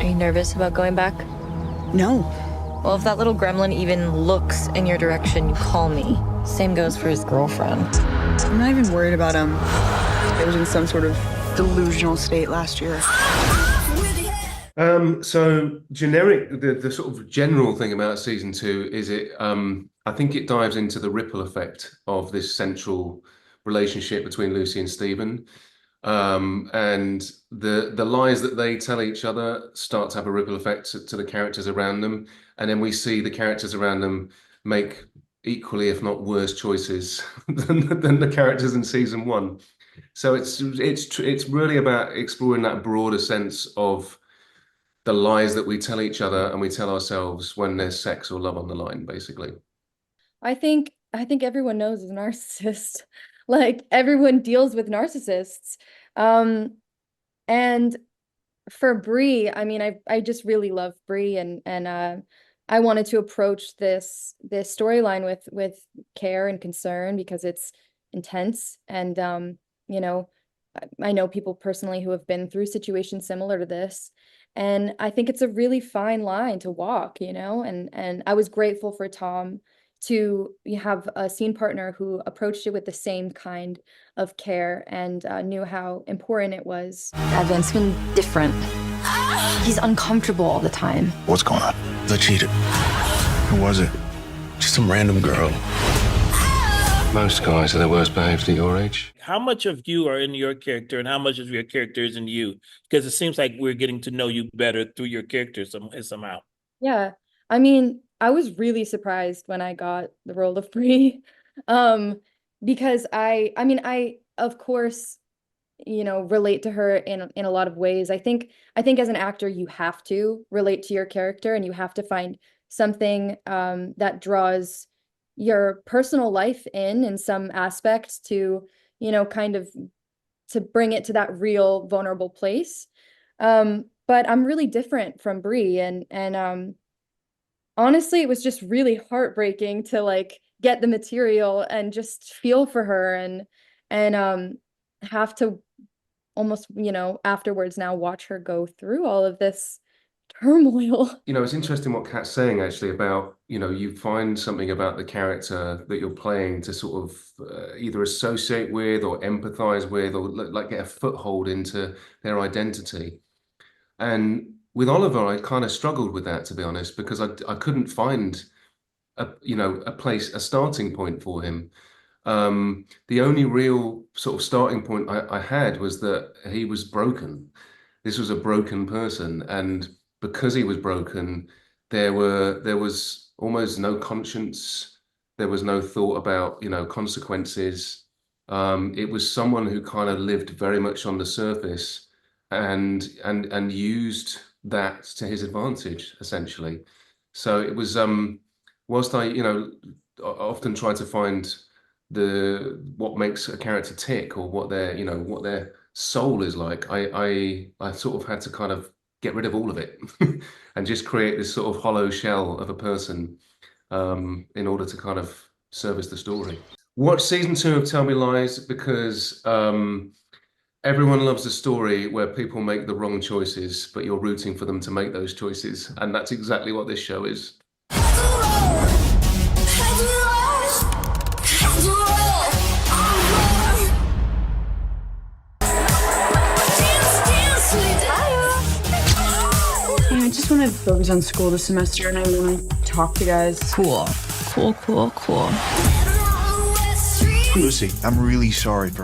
Are you nervous about going back? No. Well, if that little gremlin even looks in your direction, you call me. Same goes for his girlfriend. I'm not even worried about him. I was in some sort of delusional state last year. So generic, the sort of general thing about season two is I think it dives into the ripple effect of this central relationship between Lucy and Stephen. And the lies that they tell each other start to have a ripple effect to the characters around them. And then we see the characters around them make equally, if not worse, choices than the characters in season one. So it's really about exploring that broader sense of the lies that we tell each other and we tell ourselves when there's sex or love on the line, basically. I think everyone knows a narcissist. Like everyone deals with narcissists. And for Brie, I mean, I just really love Brie, and I wanted to approach this storyline with care and concern because it's intense, and you know, I know people personally who have been through situations similar to this, and I think it's a really fine line to walk, you know, and I was grateful for Tom to have a scene partner who approached it with the same kind of care and knew how important it was. Advent's been different. He's uncomfortable all the time. What's going on? I cheated. Who was it? Just some random girl. Most guys are the worst behaved at your age. How much of you are in your character and how much of your character is in you? Because it seems like we're getting to know you better through your character somehow. Yeah, I mean, I was really surprised when I got the role of Brie, because I mean, I of course, you know, relate to her in a lot of ways. I think as an actor, you have to relate to your character, and you have to find something that draws your personal life in some aspects to, you know, kind of to bring it to that real vulnerable place. But I'm really different from Brie, and honestly, it was just really heartbreaking to like get the material and just feel for her and have to almost, you know, afterwards now watch her go through all of this turmoil. You know, it's interesting what Kat's saying actually about, you know, you find something about the character that you're playing to sort of either associate with or empathize with or like get a foothold into their identity. And with Oliver, I kind of struggled with that, to be honest, because I couldn't find a starting point for him. The only real sort of starting point I had was that he was broken. This was a broken person, and because he was broken, there was almost no conscience. There was no thought about, you know, consequences. It was someone who kind of lived very much on the surface and used that to his advantage, essentially. So it was whilst I, you know, often try to find what makes a character tick or what their soul is like, I sort of had to kind of get rid of all of it and just create this sort of hollow shell of a person in order to kind of service the story. Watch season 2 of Tell Me Lies because everyone loves a story where people make the wrong choices, but you're rooting for them to make those choices. And that's exactly what this show is. I just want to focus on school this semester, and I want to talk to guys. Cool. Cool. Lucy, I'm really sorry for her.